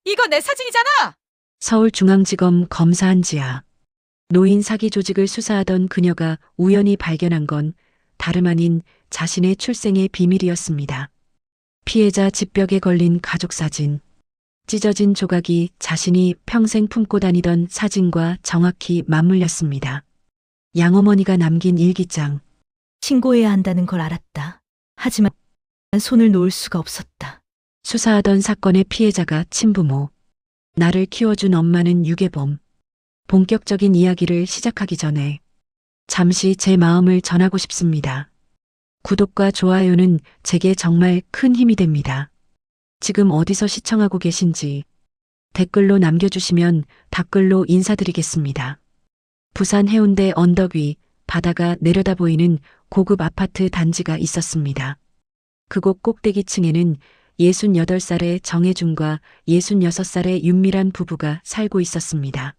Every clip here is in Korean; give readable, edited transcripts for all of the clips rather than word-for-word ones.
이거 내 사진이잖아! 서울중앙지검 검사 한지아. 노인 사기 조직을 수사하던 그녀가 우연히 발견한 건 다름 아닌 자신의 출생의 비밀이었습니다. 피해자 집벽에 걸린 가족 사진. 찢어진 조각이 자신이 평생 품고 다니던 사진과 정확히 맞물렸습니다. 양어머니가 남긴 일기장. 신고해야 한다는 걸 알았다. 하지만 손을 놓을 수가 없었다. 수사하던 사건의 피해자가 친부모. 나를 키워준 엄마는 유괴범. 본격적인 이야기를 시작하기 전에 잠시 제 마음을 전하고 싶습니다. 구독과 좋아요는 제게 정말 큰 힘이 됩니다. 지금 어디서 시청하고 계신지 댓글로 남겨주시면 답글로 인사드리겠습니다. 부산 해운대 언덕 위 바다가 내려다 보이는 고급 아파트 단지가 있었습니다. 그곳 꼭대기층에는 68살의 정혜준과 66살의 윤미란 부부가 살고 있었습니다.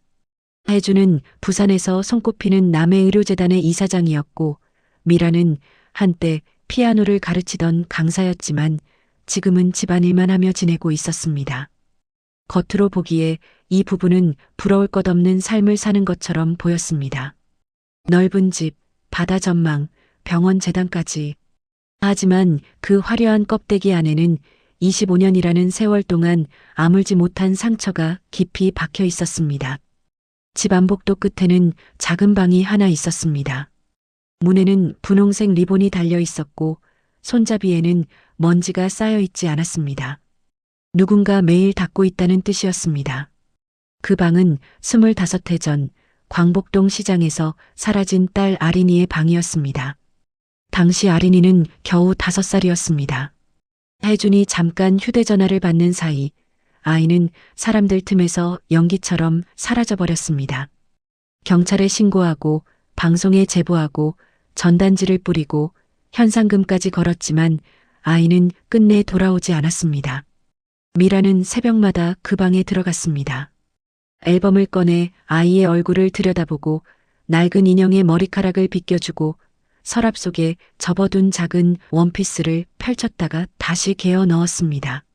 혜준은 부산에서 손꼽히는 남해의료재단의 이사장이었고 미라는 한때 피아노를 가르치던 강사였지만 지금은 집안일만 하며 지내고 있었습니다. 겉으로 보기에 이 부부는 부러울 것 없는 삶을 사는 것처럼 보였습니다. 넓은 집, 바다 전망, 병원 재단까지. 하지만 그 화려한 껍데기 안에는 25년이라는 세월 동안 아물지 못한 상처가 깊이 박혀 있었습니다. 집 안복도 끝에는 작은 방이 하나 있었습니다. 문에는 분홍색 리본이 달려 있었고 손잡이에는 먼지가 쌓여 있지 않았습니다. 누군가 매일 닦고 있다는 뜻이었습니다. 그 방은 25해 전 광복동 시장에서 사라진 딸 아린이의 방이었습니다. 당시 아린이는 겨우 5살이었습니다. 혜준이 잠깐 휴대전화를 받는 사이 아이는 사람들 틈에서 연기처럼 사라져버렸습니다. 경찰에 신고하고 방송에 제보하고 전단지를 뿌리고 현상금까지 걸었지만 아이는 끝내 돌아오지 않았습니다. 미라는 새벽마다 그 방에 들어갔습니다. 앨범을 꺼내 아이의 얼굴을 들여다보고 낡은 인형의 머리카락을 빗겨주고 서랍 속에 접어둔 작은 원피스를 펼쳤다가 다시 개어 넣었습니다.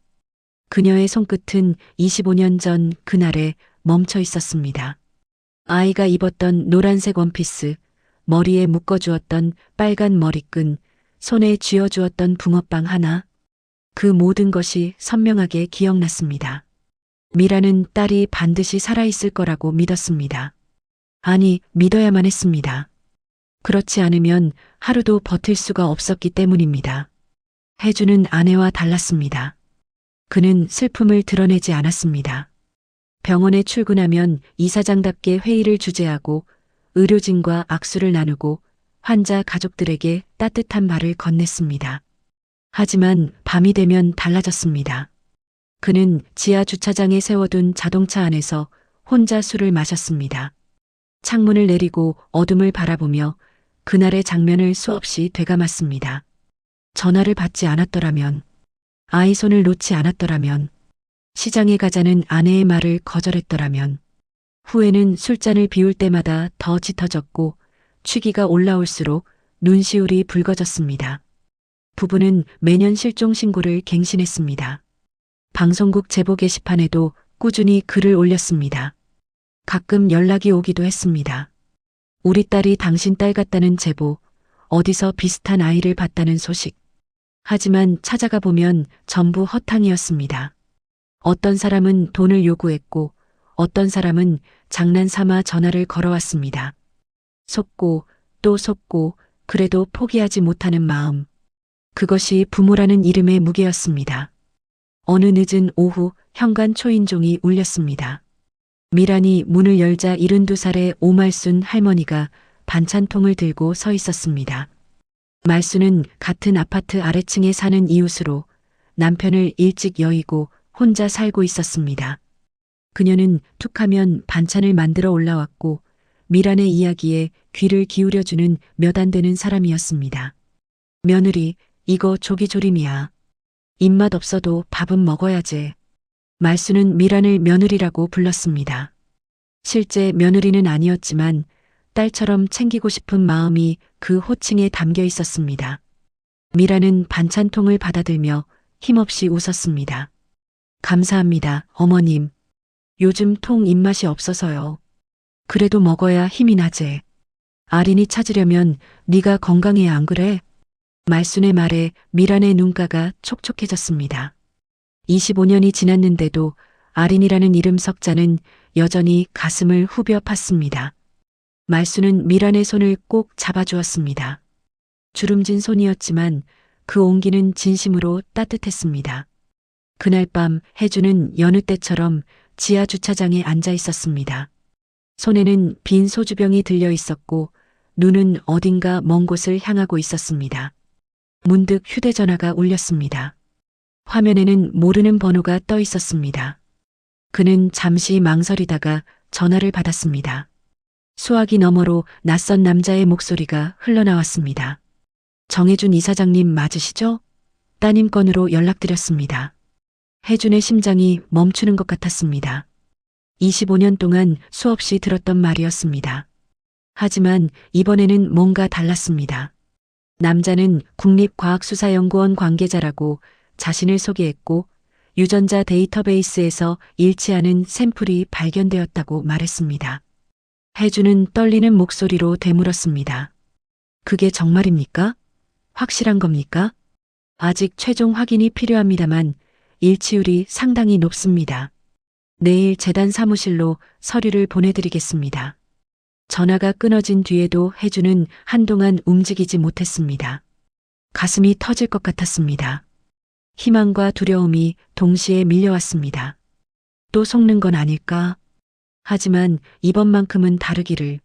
그녀의 손끝은 25년 전 그날에 멈춰 있었습니다. 아이가 입었던 노란색 원피스, 머리에 묶어주었던 빨간 머리끈, 손에 쥐어주었던 붕어빵 하나. 그 모든 것이 선명하게 기억났습니다. 미라는 딸이 반드시 살아있을 거라고 믿었습니다. 아니, 믿어야만 했습니다. 그렇지 않으면 하루도 버틸 수가 없었기 때문입니다. 혜주는 아내와 달랐습니다. 그는 슬픔을 드러내지 않았습니다. 병원에 출근하면 이사장답게 회의를 주재하고 의료진과 악수를 나누고 환자 가족들에게 따뜻한 말을 건넸습니다. 하지만 밤이 되면 달라졌습니다. 그는 지하 주차장에 세워둔 자동차 안에서 혼자 술을 마셨습니다. 창문을 내리고 어둠을 바라보며 그날의 장면을 수없이 되감았습니다. 전화를 받지 않았더라면, 아이 손을 놓지 않았더라면, 시장에 가자는 아내의 말을 거절했더라면, 후에는 술잔을 비울 때마다 더 짙어졌고 취기가 올라올수록 눈시울이 붉어졌습니다. 부부는 매년 실종 신고를 갱신했습니다. 방송국 제보 게시판에도 꾸준히 글을 올렸습니다. 가끔 연락이 오기도 했습니다. 우리 딸이 당신 딸 같다는 제보, 어디서 비슷한 아이를 봤다는 소식. 하지만 찾아가 보면 전부 허탕이었습니다. 어떤 사람은 돈을 요구했고 어떤 사람은 장난삼아 전화를 걸어왔습니다. 속고 또 속고 그래도 포기하지 못하는 마음. 그것이 부모라는 이름의 무게였습니다. 어느 늦은 오후 현관 초인종이 울렸습니다. 미란이 문을 열자 72살의 오말순 할머니가 반찬통을 들고 서 있었습니다. 말순은 같은 아파트 아래층에 사는 이웃으로 남편을 일찍 여의고 혼자 살고 있었습니다. 그녀는 툭하면 반찬을 만들어 올라왔고 미란의 이야기에 귀를 기울여주는 몇 안 되는 사람이었습니다. 며느리, 이거 조기조림이야. 입맛 없어도 밥은 먹어야지. 말순은 미란을 며느리라고 불렀습니다. 실제 며느리는 아니었지만 딸처럼 챙기고 싶은 마음이 그 호칭에 담겨 있었습니다. 미란은 반찬통을 받아들며 힘없이 웃었습니다. 감사합니다, 어머님. 요즘 통 입맛이 없어서요. 그래도 먹어야 힘이 나지. 아린이 찾으려면 네가 건강해야 안 그래? 말순의 말에 미란의 눈가가 촉촉해졌습니다. 25년이 지났는데도 아린이라는 이름 석자는 여전히 가슴을 후벼 팠습니다. 말순은 미란의 손을 꼭 잡아주었습니다. 주름진 손이었지만 그 온기는 진심으로 따뜻했습니다. 그날 밤 혜주는 여느 때처럼 지하 주차장에 앉아 있었습니다. 손에는 빈 소주병이 들려 있었고 눈은 어딘가 먼 곳을 향하고 있었습니다. 문득 휴대전화가 울렸습니다. 화면에는 모르는 번호가 떠 있었습니다. 그는 잠시 망설이다가 전화를 받았습니다. 수화기 너머로 낯선 남자의 목소리가 흘러나왔습니다. 정혜준 이사장님 맞으시죠? 따님 건으로 연락드렸습니다. 혜준의 심장이 멈추는 것 같았습니다. 25년 동안 수없이 들었던 말이었습니다. 하지만 이번에는 뭔가 달랐습니다. 남자는 국립과학수사연구원 관계자라고 자신을 소개했고 유전자 데이터베이스에서 일치하는 샘플이 발견되었다고 말했습니다. 혜주는 떨리는 목소리로 되물었습니다. 그게 정말입니까? 확실한 겁니까? 아직 최종 확인이 필요합니다만 일치율이 상당히 높습니다. 내일 재단 사무실로 서류를 보내드리겠습니다. 전화가 끊어진 뒤에도 혜주는 한동안 움직이지 못했습니다. 가슴이 터질 것 같았습니다. 희망과 두려움이 동시에 밀려왔습니다. 또 속는 건 아닐까? 하지만 이번만큼은 다르기를.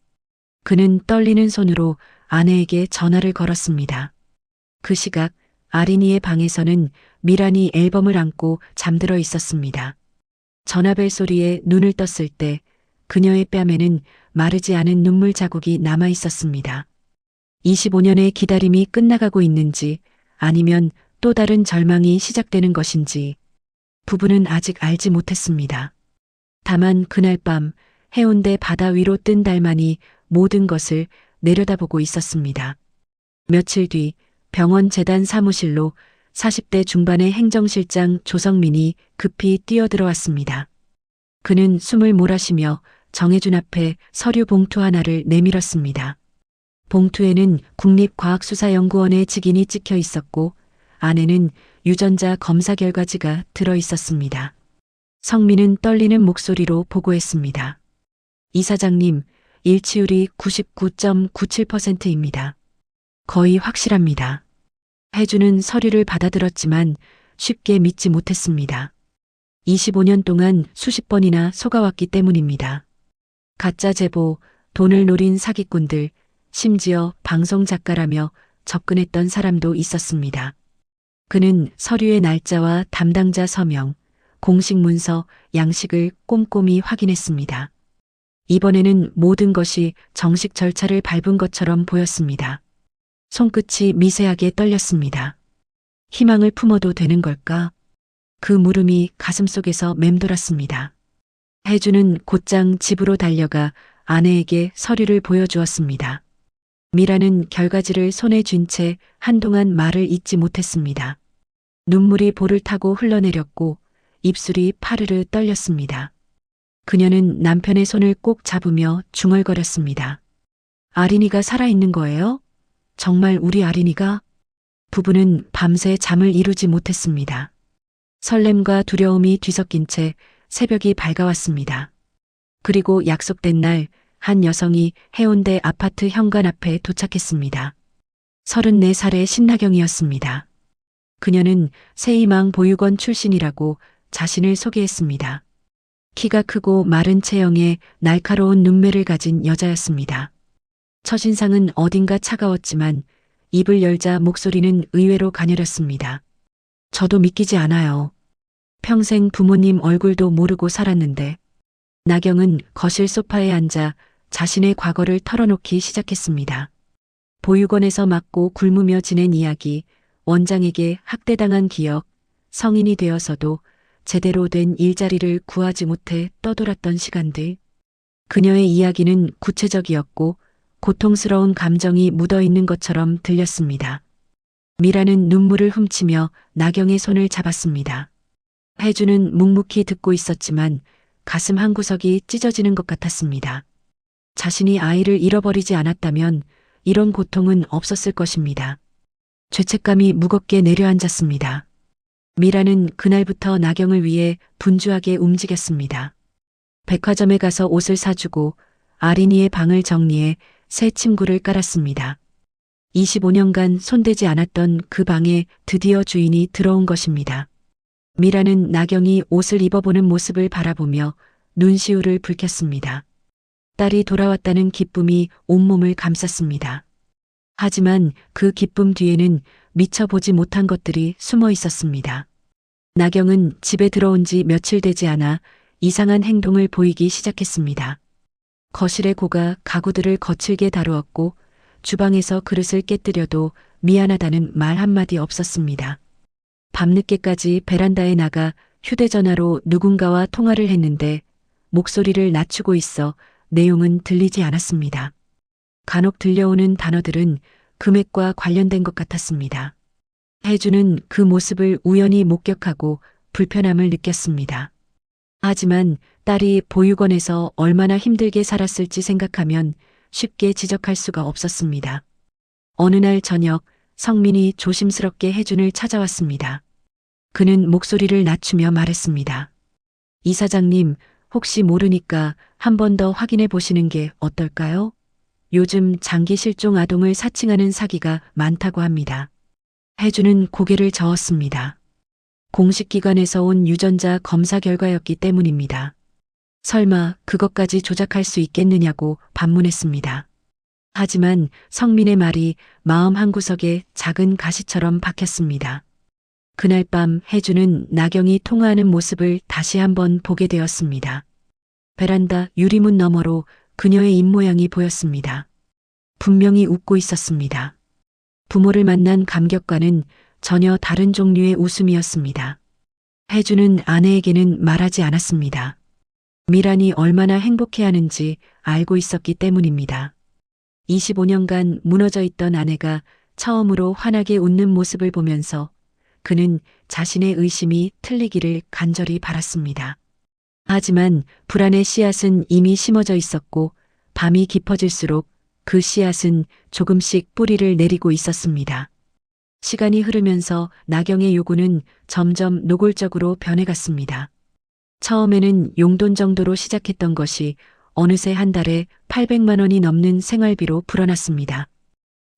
그는 떨리는 손으로 아내에게 전화를 걸었습니다. 그 시각 아린이의 방에서는 미란이 앨범을 안고 잠들어 있었습니다. 전화벨 소리에 눈을 떴을 때 그녀의 뺨에는 마르지 않은 눈물 자국이 남아 있었습니다. 25년의 기다림이 끝나가고 있는지 아니면 또 다른 절망이 시작되는 것인지 부부는 아직 알지 못했습니다. 다만 그날 밤 해운대 바다 위로 뜬 달만이 모든 것을 내려다보고 있었습니다. 며칠 뒤 병원 재단 사무실로 40대 중반의 행정실장 조성민이 급히 뛰어들어왔습니다. 그는 숨을 몰아쉬며 정혜준 앞에 서류 봉투 하나를 내밀었습니다. 봉투에는 국립과학수사연구원의 직인이 찍혀 있었고 안에는 유전자 검사 결과지가 들어 있었습니다. 성민은 떨리는 목소리로 보고했습니다. 이사장님, 일치율이 99.97%입니다. 거의 확실합니다. 혜주는 서류를 받아들었지만 쉽게 믿지 못했습니다. 25년 동안 수십 번이나 속아왔기 때문입니다. 가짜 제보, 돈을 노린 사기꾼들, 심지어 방송 작가라며 접근했던 사람도 있었습니다. 그는 서류의 날짜와 담당자 서명, 공식 문서, 양식을 꼼꼼히 확인했습니다. 이번에는 모든 것이 정식 절차를 밟은 것처럼 보였습니다. 손끝이 미세하게 떨렸습니다. 희망을 품어도 되는 걸까? 그 물음이 가슴속에서 맴돌았습니다. 혜주는 곧장 집으로 달려가 아내에게 서류를 보여주었습니다. 미라는 결과지를 손에 쥔 채 한동안 말을 잇지 못했습니다. 눈물이 볼을 타고 흘러내렸고 입술이 파르르 떨렸습니다. 그녀는 남편의 손을 꼭 잡으며 중얼거렸습니다. 아린이가 살아있는 거예요? 정말 우리 아린이가? 부부는 밤새 잠을 이루지 못했습니다. 설렘과 두려움이 뒤섞인 채 새벽이 밝아왔습니다. 그리고 약속된 날 한 여성이 해운대 아파트 현관 앞에 도착했습니다. 34살의 신나경이었습니다. 그녀는 새희망 보육원 출신이라고 자신을 소개했습니다. 키가 크고 마른 체형에 날카로운 눈매를 가진 여자였습니다. 첫인상은 어딘가 차가웠지만 입을 열자 목소리는 의외로 가녀렸습니다. 저도 믿기지 않아요. 평생 부모님 얼굴도 모르고 살았는데. 나경은 거실 소파에 앉아 자신의 과거를 털어놓기 시작했습니다. 보육원에서 맞고 굶으며 지낸 이야기, 원장에게 학대당한 기억, 성인이 되어서도 제대로 된 일자리를 구하지 못해 떠돌았던 시간들. 그녀의 이야기는 구체적이었고 고통스러운 감정이 묻어있는 것처럼 들렸습니다. 미라는 눈물을 훔치며 나경의 손을 잡았습니다. 혜주는 묵묵히 듣고 있었지만 가슴 한구석이 찢어지는 것 같았습니다. 자신이 아이를 잃어버리지 않았다면 이런 고통은 없었을 것입니다. 죄책감이 무겁게 내려앉았습니다. 미라는 그날부터 나경을 위해 분주하게 움직였습니다. 백화점에 가서 옷을 사주고 아린이의 방을 정리해 새 침구를 깔았습니다. 25년간 손대지 않았던 그 방에 드디어 주인이 들어온 것입니다. 미라는 나경이 옷을 입어보는 모습을 바라보며 눈시울을 붉혔습니다. 딸이 돌아왔다는 기쁨이 온몸을 감쌌습니다. 하지만 그 기쁨 뒤에는 미처 보지 못한 것들이 숨어 있었습니다. 나경은 집에 들어온 지 며칠 되지 않아 이상한 행동을 보이기 시작했습니다. 거실의 고가 가구들을 거칠게 다루었고 주방에서 그릇을 깨뜨려도 미안하다는 말 한마디 없었습니다. 밤늦게까지 베란다에 나가 휴대전화로 누군가와 통화를 했는데 목소리를 낮추고 있어 내용은 들리지 않았습니다. 간혹 들려오는 단어들은 금액과 관련된 것 같았습니다. 혜주는 그 모습을 우연히 목격하고 불편함을 느꼈습니다. 하지만 딸이 보육원에서 얼마나 힘들게 살았을지 생각하면 쉽게 지적할 수가 없었습니다. 어느 날 저녁 성민이 조심스럽게 혜준을 찾아왔습니다. 그는 목소리를 낮추며 말했습니다. 이사장님, 혹시 모르니까 한 번 더 확인해 보시는 게 어떨까요? 요즘 장기 실종 아동을 사칭하는 사기가 많다고 합니다. 혜주는 고개를 저었습니다. 공식 기관에서 온 유전자 검사 결과였기 때문입니다. 설마 그것까지 조작할 수 있겠느냐고 반문했습니다. 하지만 성민의 말이 마음 한구석에 작은 가시처럼 박혔습니다. 그날 밤 혜주는 나경이 통화하는 모습을 다시 한번 보게 되었습니다. 베란다 유리문 너머로 그녀의 입모양이 보였습니다. 분명히 웃고 있었습니다. 부모를 만난 감격과는 전혀 다른 종류의 웃음이었습니다. 혜주는 아내에게는 말하지 않았습니다. 미란이 얼마나 행복해하는지 알고 있었기 때문입니다. 25년간 무너져 있던 아내가 처음으로 환하게 웃는 모습을 보면서 그는 자신의 의심이 틀리기를 간절히 바랐습니다. 하지만 불안의 씨앗은 이미 심어져 있었고 밤이 깊어질수록 그 씨앗은 조금씩 뿌리를 내리고 있었습니다. 시간이 흐르면서 나경의 요구는 점점 노골적으로 변해갔습니다. 처음에는 용돈 정도로 시작했던 것이 어느새 한 달에 800만 원이 넘는 생활비로 불어났습니다.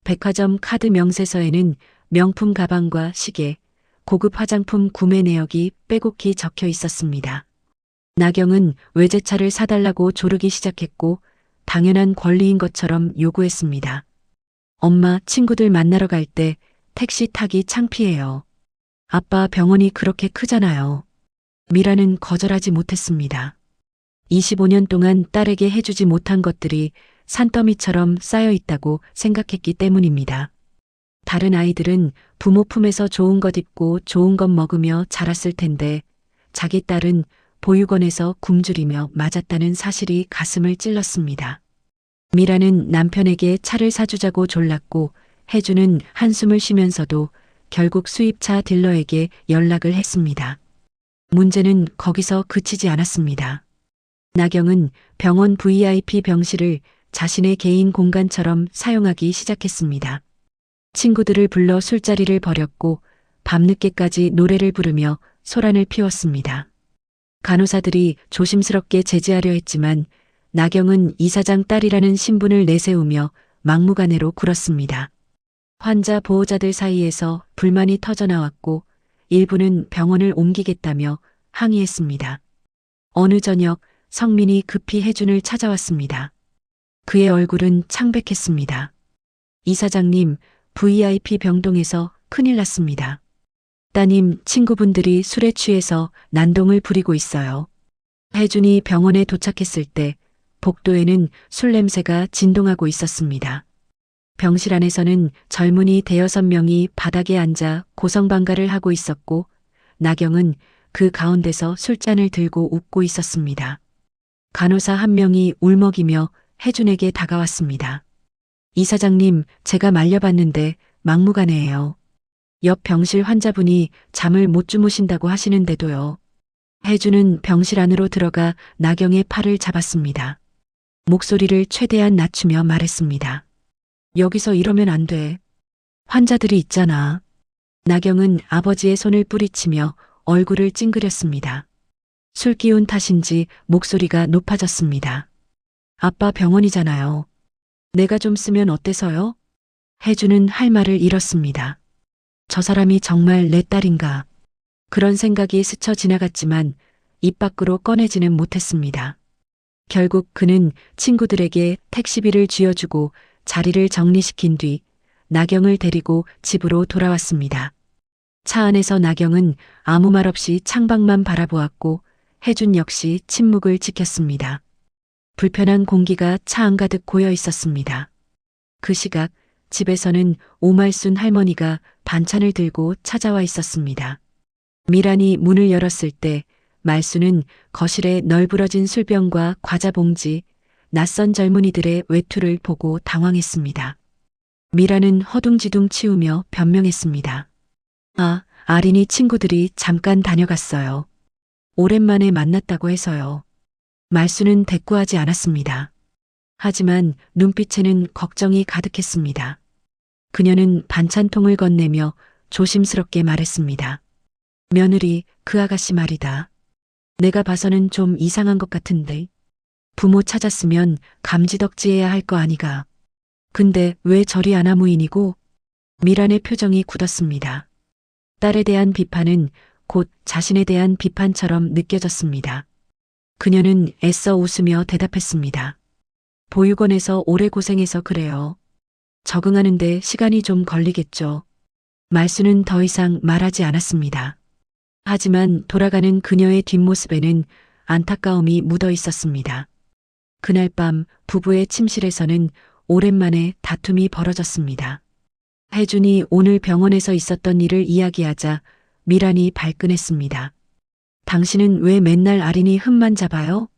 백화점 카드 명세서에는 명품 가방과 시계, 고급 화장품 구매 내역이 빼곡히 적혀 있었습니다. 나경은 외제차를 사달라고 조르기 시작했고 당연한 권리인 것처럼 요구했습니다. 엄마, 친구들 만나러 갈 때 택시 타기 창피해요. 아빠 병원이 그렇게 크잖아요. 미라는 거절하지 못했습니다. 25년 동안 딸에게 해주지 못한 것들이 산더미처럼 쌓여 있다고 생각했기 때문입니다. 다른 아이들은 부모 품에서 좋은 것 입고 좋은 것 먹으며 자랐을 텐데 자기 딸은 보육원에서 굶주리며 맞았다는 사실이 가슴을 찔렀습니다. 미라는 남편에게 차를 사주자고 졸랐고 혜주는 한숨을 쉬면서도 결국 수입차 딜러에게 연락을 했습니다. 문제는 거기서 그치지 않았습니다. 나경은 병원 VIP 병실을 자신의 개인 공간처럼 사용하기 시작했습니다. 친구들을 불러 술자리를 벌였고 밤늦게까지 노래를 부르며 소란을 피웠습니다. 간호사들이 조심스럽게 제지하려 했지만 나경은 이사장 딸이라는 신분을 내세우며 막무가내로 굴었습니다. 환자 보호자들 사이에서 불만이 터져나왔고 일부는 병원을 옮기겠다며 항의했습니다. 어느 저녁 성민이 급히 혜준을 찾아왔습니다. 그의 얼굴은 창백했습니다. 이사장님, VIP 병동에서 큰일 났습니다. 따님, 친구분들이 술에 취해서 난동을 부리고 있어요. 혜준이 병원에 도착했을 때 복도에는 술 냄새가 진동하고 있었습니다. 병실 안에서는 젊은이 5-6명이 바닥에 앉아 고성방가를 하고 있었고 나경은 그 가운데서 술잔을 들고 웃고 있었습니다. 간호사 한 명이 울먹이며 혜준에게 다가왔습니다. 이사장님, 제가 말려봤는데 막무가내예요. 옆 병실 환자분이 잠을 못 주무신다고 하시는데도요. 혜주는 병실 안으로 들어가 나경의 팔을 잡았습니다. 목소리를 최대한 낮추며 말했습니다. 여기서 이러면 안 돼. 환자들이 있잖아. 나경은 아버지의 손을 뿌리치며 얼굴을 찡그렸습니다. 술 기운 탓인지 목소리가 높아졌습니다. 아빠 병원이잖아요. 내가 좀 쓰면 어때서요? 혜주는 할 말을 잃었습니다. 저 사람이 정말 내 딸인가? 그런 생각이 스쳐 지나갔지만 입 밖으로 꺼내지는 못했습니다. 결국 그는 친구들에게 택시비를 쥐어주고 자리를 정리시킨 뒤 나경을 데리고 집으로 돌아왔습니다. 차 안에서 나경은 아무 말 없이 창밖만 바라보았고 혜준 역시 침묵을 지켰습니다. 불편한 공기가 차 안가득 고여 있었습니다. 그 시각 집에서는 오말순 할머니가 반찬을 들고 찾아와 있었습니다. 미란이 문을 열었을 때 말순은 거실에 널브러진 술병과 과자 봉지, 낯선 젊은이들의 외투를 보고 당황했습니다. 미란은 허둥지둥 치우며 변명했습니다. 아, 아린이 친구들이 잠깐 다녀갔어요. 오랜만에 만났다고 해서요. 말순은 대꾸하지 않았습니다. 하지만 눈빛에는 걱정이 가득했습니다. 그녀는 반찬통을 건네며 조심스럽게 말했습니다. 며느리, 그 아가씨 말이다. 내가 봐서는 좀 이상한 것 같은데. 부모 찾았으면 감지덕지해야 할 거 아니가. 근데 왜 저리 아나무인이고? 미란의 표정이 굳었습니다. 딸에 대한 비판은 곧 자신에 대한 비판처럼 느껴졌습니다. 그녀는 애써 웃으며 대답했습니다. 보육원에서 오래 고생해서 그래요. 적응하는데 시간이 좀 걸리겠죠. 말수는 더 이상 말하지 않았습니다. 하지만 돌아가는 그녀의 뒷모습에는 안타까움이 묻어 있었습니다. 그날 밤 부부의 침실에서는 오랜만에 다툼이 벌어졌습니다. 혜준이 오늘 병원에서 있었던 일을 이야기하자 미란이 발끈했습니다. 당신은 왜 맨날 아린이 흠만 잡아요?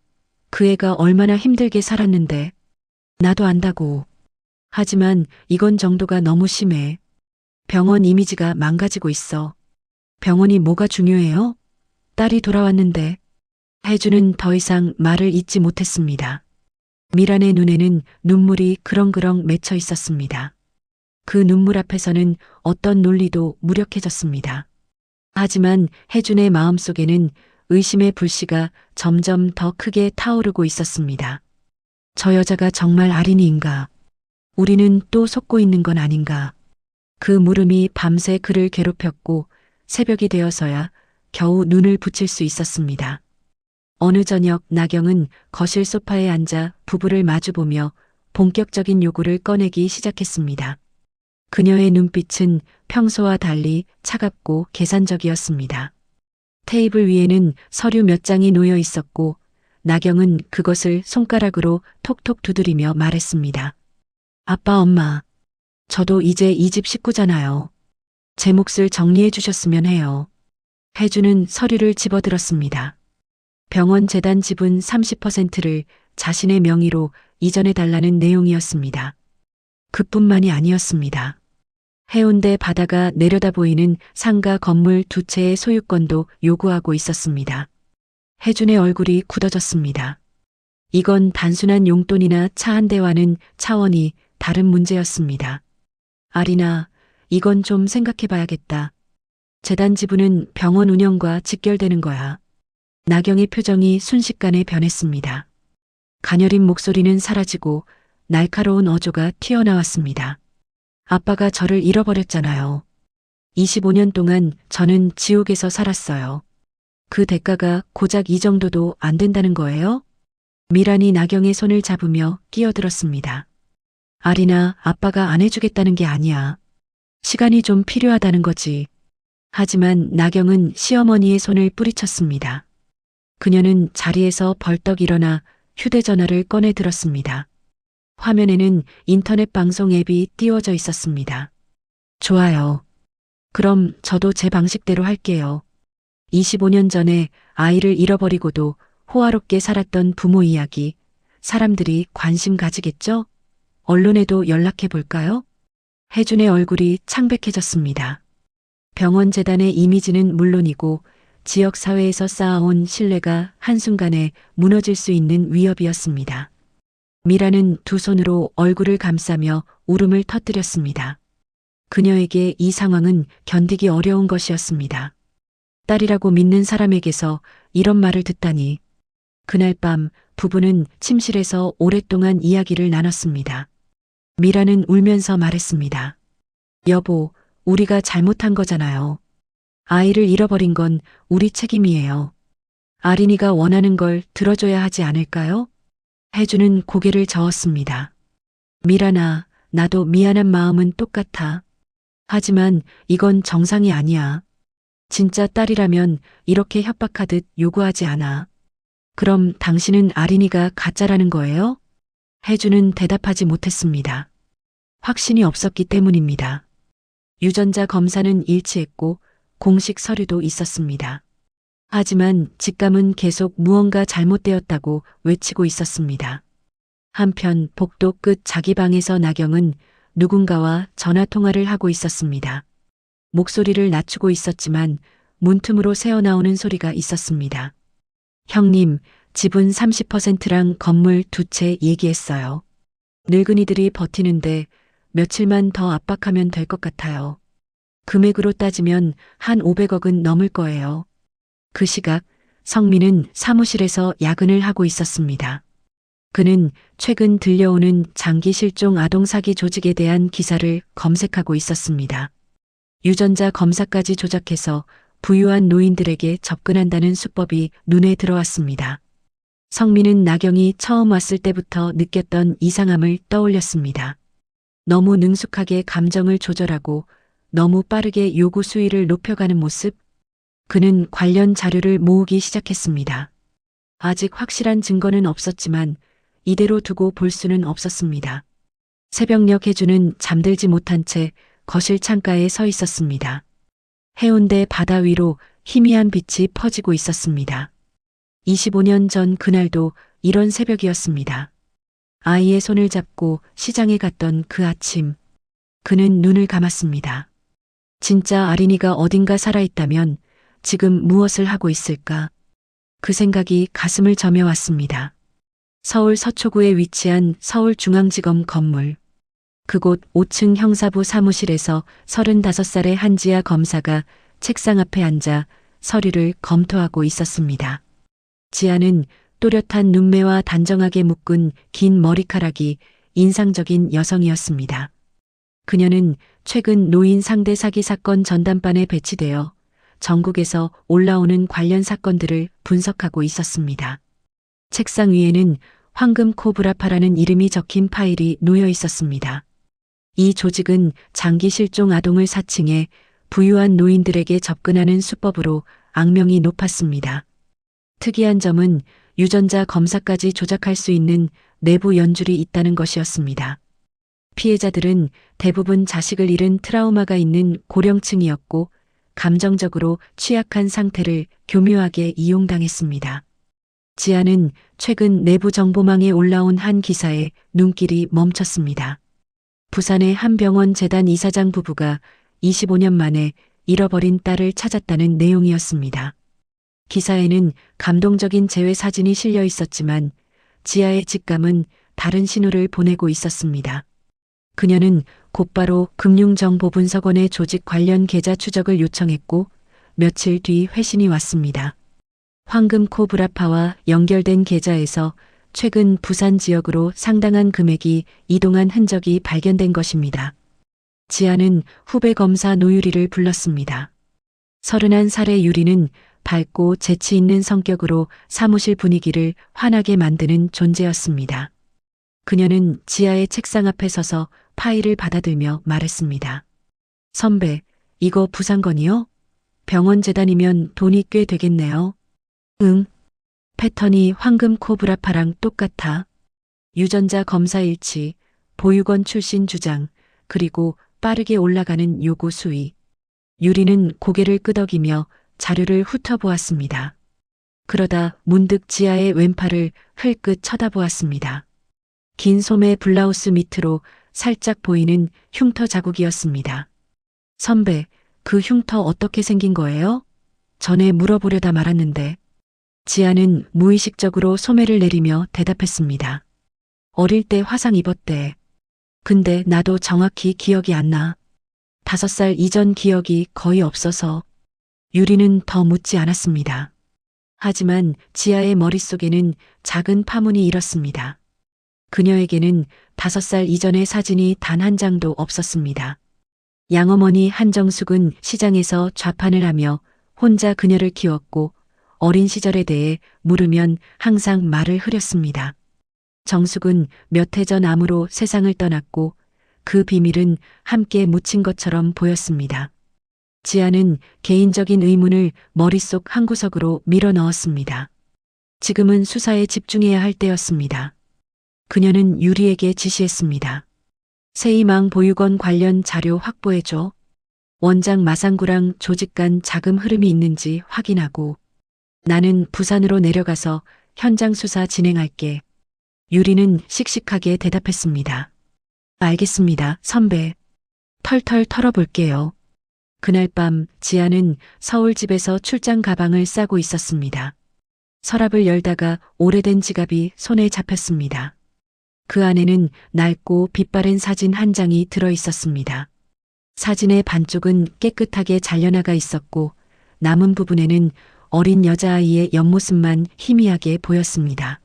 그 애가 얼마나 힘들게 살았는데. 나도 안다고. 하지만 이건 정도가 너무 심해. 병원 이미지가 망가지고 있어. 병원이 뭐가 중요해요? 딸이 돌아왔는데. 혜준은 더 이상 말을 잇지 못했습니다. 미란의 눈에는 눈물이 그렁그렁 맺혀 있었습니다. 그 눈물 앞에서는 어떤 논리도 무력해졌습니다. 하지만 혜준의 마음속에는 의심의 불씨가 점점 더 크게 타오르고 있었습니다. 저 여자가 정말 아린이인가? 우리는 또 속고 있는 건 아닌가? 그 물음이 밤새 그를 괴롭혔고 새벽이 되어서야 겨우 눈을 붙일 수 있었습니다. 어느 저녁 나경은 거실 소파에 앉아 부부를 마주보며 본격적인 요구를 꺼내기 시작했습니다. 그녀의 눈빛은 평소와 달리 차갑고 계산적이었습니다. 테이블 위에는 서류 몇 장이 놓여 있었고 나경은 그것을 손가락으로 톡톡 두드리며 말했습니다. 아빠, 엄마, 저도 이제 이 집 식구잖아요. 제 몫을 정리해 주셨으면 해요. 혜주는 서류를 집어들었습니다. 병원 재단 지분 30%를 자신의 명의로 이전해 달라는 내용이었습니다. 그뿐만이 아니었습니다. 해운대 바다가 내려다 보이는 상가 건물 2채의 소유권도 요구하고 있었습니다. 혜준의 얼굴이 굳어졌습니다. 이건 단순한 용돈이나 차 한 대와는 차원이 다른 문제였습니다. 아리나, 이건 좀 생각해 봐야겠다. 재단 지분은 병원 운영과 직결되는 거야. 나경의 표정이 순식간에 변했습니다. 가녀린 목소리는 사라지고 날카로운 어조가 튀어나왔습니다. 아빠가 저를 잃어버렸잖아요. 25년 동안 저는 지옥에서 살았어요. 그 대가가 고작 이 정도도 안 된다는 거예요? 미란이 나경의 손을 잡으며 끼어들었습니다. 아리나, 아빠가 안 해주겠다는 게 아니야. 시간이 좀 필요하다는 거지. 하지만 나경은 시어머니의 손을 뿌리쳤습니다. 그녀는 자리에서 벌떡 일어나 휴대전화를 꺼내 들었습니다. 화면에는 인터넷 방송 앱이 띄워져 있었습니다. 좋아요. 그럼 저도 제 방식대로 할게요. 25년 전에 아이를 잃어버리고도 호화롭게 살았던 부모 이야기, 사람들이 관심 가지겠죠? 언론에도 연락해 볼까요? 혜준의 얼굴이 창백해졌습니다. 병원 재단의 이미지는 물론이고 지역 사회에서 쌓아온 신뢰가 한순간에 무너질 수 있는 위협이었습니다. 미라는 두 손으로 얼굴을 감싸며 울음을 터뜨렸습니다. 그녀에게 이 상황은 견디기 어려운 것이었습니다. 딸이라고 믿는 사람에게서 이런 말을 듣다니. 그날 밤 부부는 침실에서 오랫동안 이야기를 나눴습니다. 미라는 울면서 말했습니다. 여보, 우리가 잘못한 거잖아요. 아이를 잃어버린 건 우리 책임이에요. 아린이가 원하는 걸 들어줘야 하지 않을까요? 혜주는 고개를 저었습니다. 미라나, 나도 미안한 마음은 똑같아. 하지만 이건 정상이 아니야. 진짜 딸이라면 이렇게 협박하듯 요구하지 않아. 그럼 당신은 아린이가 가짜라는 거예요? 혜주는 대답하지 못했습니다. 확신이 없었기 때문입니다. 유전자 검사는 일치했고 공식 서류도 있었습니다. 하지만 직감은 계속 무언가 잘못되었다고 외치고 있었습니다. 한편 복도 끝 자기 방에서 나경은 누군가와 전화 통화를 하고 있었습니다. 목소리를 낮추고 있었지만 문틈으로 새어나오는 소리가 있었습니다. 형님, 집은 30%랑 건물 2채 얘기했어요. 늙은이들이 버티는데 며칠만 더 압박하면 될 것 같아요. 금액으로 따지면 한 500억은 넘을 거예요. 그 시각 성민은 사무실에서 야근을 하고 있었습니다. 그는 최근 들려오는 장기 실종 아동 사기 조직에 대한 기사를 검색하고 있었습니다. 유전자 검사까지 조작해서 부유한 노인들에게 접근한다는 수법이 눈에 들어왔습니다. 성민은 나경이 처음 왔을 때부터 느꼈던 이상함을 떠올렸습니다. 너무 능숙하게 감정을 조절하고 너무 빠르게 요구 수위를 높여가는 모습. 그는 관련 자료를 모으기 시작했습니다. 아직 확실한 증거는 없었지만 이대로 두고 볼 수는 없었습니다. 새벽녘 혜주는 잠들지 못한 채 거실 창가에 서 있었습니다. 해운대 바다 위로 희미한 빛이 퍼지고 있었습니다. 25년 전 그날도 이런 새벽이었습니다. 아이의 손을 잡고 시장에 갔던 그 아침, 그는 눈을 감았습니다. 진짜 아린이가 어딘가 살아있다면 지금 무엇을 하고 있을까? 그 생각이 가슴을 저며왔습니다. 서울 서초구에 위치한 서울중앙지검 건물. 그곳 5층 형사부 사무실에서 35살의 한지아 검사가 책상 앞에 앉아 서류를 검토하고 있었습니다. 지아는 또렷한 눈매와 단정하게 묶은 긴 머리카락이 인상적인 여성이었습니다. 그녀는 최근 노인 상대 사기 사건 전담반에 배치되어 전국에서 올라오는 관련 사건들을 분석하고 있었습니다. 책상 위에는 황금 코브라파라는 이름이 적힌 파일이 놓여 있었습니다. 이 조직은 장기 실종 아동을 사칭해 부유한 노인들에게 접근하는 수법으로 악명이 높았습니다. 특이한 점은 유전자 검사까지 조작할 수 있는 내부 연줄이 있다는 것이었습니다. 피해자들은 대부분 자식을 잃은 트라우마가 있는 고령층이었고 감정적으로 취약한 상태를 교묘하게 이용당했습니다. 지아는 최근 내부 정보망에 올라온 한 기사에 눈길이 멈췄습니다. 부산의 한 병원 재단 이사장 부부가 25년 만에 잃어버린 딸을 찾았다는 내용이었습니다. 기사에는 감동적인 재회 사진이 실려 있었지만 지아의 직감은 다른 신호를 보내고 있었습니다. 그녀는 곧바로 금융정보분석원의 조직 관련 계좌 추적을 요청했고 며칠 뒤 회신이 왔습니다. 황금 코브라파와 연결된 계좌에서 최근 부산 지역으로 상당한 금액이 이동한 흔적이 발견된 것입니다. 지아는 후배 검사 노유리를 불렀습니다. 31살의 유리는 밝고 재치 있는 성격으로 사무실 분위기를 환하게 만드는 존재였습니다. 그녀는 지아의 책상 앞에 서서 파일을 받아들며 말했습니다. 선배, 이거 부산건이요? 병원 재단이면 돈이 꽤 되겠네요. 응. 패턴이 황금 코브라파랑 똑같아. 유전자 검사 일치, 보육원 출신 주장, 그리고 빠르게 올라가는 요구 수위. 유리는 고개를 끄덕이며 자료를 훑어보았습니다. 그러다 문득 지아의 왼팔을 흘끗 쳐다보았습니다. 긴 소매 블라우스 밑으로 살짝 보이는 흉터 자국이었습니다. 선배, 그 흉터 어떻게 생긴 거예요? 전에 물어보려다 말았는데 지아는 무의식적으로 소매를 내리며 대답했습니다. 어릴 때 화상 입었대. 근데 나도 정확히 기억이 안 나. 5살 이전 기억이 거의 없어서. 유리는 더 묻지 않았습니다. 하지만 지아의 머릿속에는 작은 파문이 일었습니다. 그녀에게는 5살 이전의 사진이 단 한 장도 없었습니다. 양어머니 한정숙은 시장에서 좌판을 하며 혼자 그녀를 키웠고 어린 시절에 대해 물으면 항상 말을 흐렸습니다. 정숙은 몇 해 전 암으로 세상을 떠났고 그 비밀은 함께 묻힌 것처럼 보였습니다. 지아는 개인적인 의문을 머릿속 한구석으로 밀어 넣었습니다. 지금은 수사에 집중해야 할 때였습니다. 그녀는 유리에게 지시했습니다. 세이망 보육원 관련 자료 확보해줘. 원장 마상구랑 조직 간 자금 흐름이 있는지 확인하고 나는 부산으로 내려가서 현장 수사 진행할게. 유리는 씩씩하게 대답했습니다. 알겠습니다, 선배. 털털 털어볼게요. 그날 밤 지아는 서울 집에서 출장 가방을 싸고 있었습니다. 서랍을 열다가 오래된 지갑이 손에 잡혔습니다. 그 안에는 낡고 빛바랜 사진 한 장이 들어 있었습니다. 사진의 반쪽은 깨끗하게 잘려나가 있었고 남은 부분에는 어린 여자아이의 옆모습만 희미하게 보였습니다.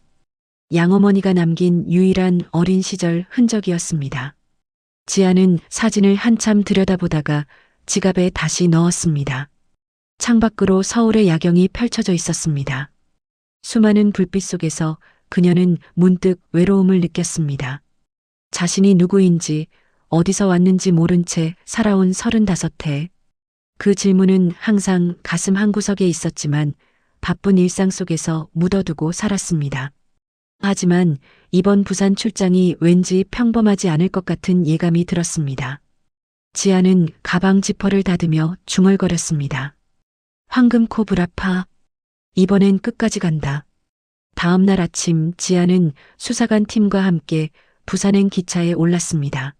양어머니가 남긴 유일한 어린 시절 흔적이었습니다. 지아는 사진을 한참 들여다보다가 지갑에 다시 넣었습니다. 창밖으로 서울의 야경이 펼쳐져 있었습니다. 수많은 불빛 속에서 그녀는 문득 외로움을 느꼈습니다. 자신이 누구인지 어디서 왔는지 모른 채 살아온 35해. 그 질문은 항상 가슴 한구석에 있었지만 바쁜 일상 속에서 묻어두고 살았습니다. 하지만 이번 부산 출장이 왠지 평범하지 않을 것 같은 예감이 들었습니다. 지아는 가방 지퍼를 닫으며 중얼거렸습니다. 황금 코브라파. 이번엔 끝까지 간다. 다음 날 아침 지아는 수사관 팀과 함께 부산행 기차에 올랐습니다.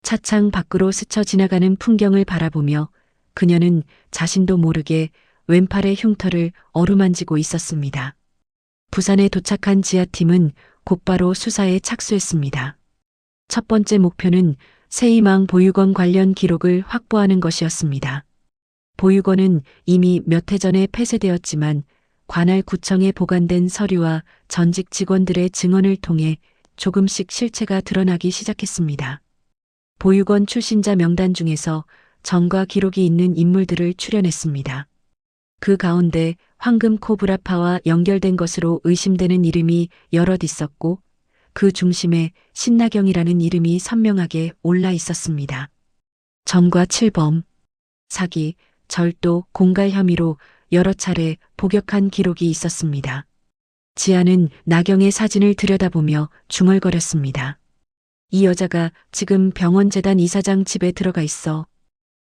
차창 밖으로 스쳐 지나가는 풍경을 바라보며 그녀는 자신도 모르게 왼팔의 흉터를 어루만지고 있었습니다. 부산에 도착한 지아팀은 곧바로 수사에 착수했습니다. 첫 번째 목표는 세이망 보육원 관련 기록을 확보하는 것이었습니다. 보육원은 이미 몇 해 전에 폐쇄되었지만 관할 구청에 보관된 서류와 전직 직원들의 증언을 통해 조금씩 실체가 드러나기 시작했습니다. 보육원 출신자 명단 중에서 전과 기록이 있는 인물들을 추려냈습니다. 그 가운데 황금 코브라파와 연결된 것으로 의심되는 이름이 여럿 있었고 그 중심에 신나경이라는 이름이 선명하게 올라 있었습니다. 전과 7범, 사기, 절도, 공갈 혐의로 여러 차례 복역한 기록이 있었습니다. 지아는 나경의 사진을 들여다보며 중얼거렸습니다. 이 여자가 지금 병원재단 이사장 집에 들어가 있어.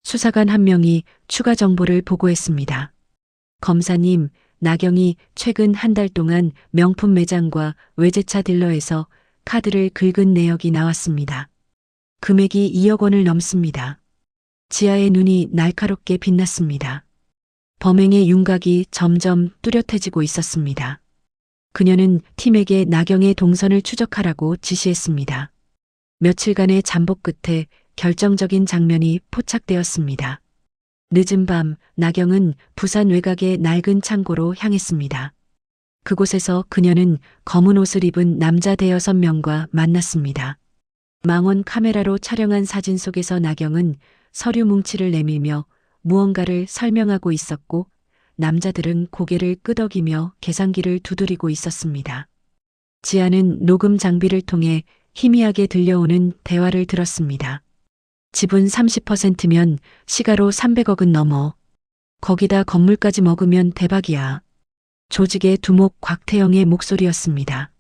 수사관 한 명이 추가 정보를 보고했습니다. 검사님, 나경이 최근 한 달 동안 명품 매장과 외제차 딜러에서 카드를 긁은 내역이 나왔습니다. 금액이 2억 원을 넘습니다. 지아의 눈이 날카롭게 빛났습니다. 범행의 윤곽이 점점 뚜렷해지고 있었습니다. 그녀는 팀에게 나경의 동선을 추적하라고 지시했습니다. 며칠간의 잠복 끝에 결정적인 장면이 포착되었습니다. 늦은 밤 나경은 부산 외곽의 낡은 창고로 향했습니다. 그곳에서 그녀는 검은 옷을 입은 남자 대여섯 명과 만났습니다. 망원 카메라로 촬영한 사진 속에서 나경은 서류 뭉치를 내밀며 무언가를 설명하고 있었고 남자들은 고개를 끄덕이며 계산기를 두드리고 있었습니다. 지아는 녹음 장비를 통해 희미하게 들려오는 대화를 들었습니다. 지분 30%면 시가로 300억은 넘어. 거기다 건물까지 먹으면 대박이야. 조직의 두목 곽태영의 목소리였습니다.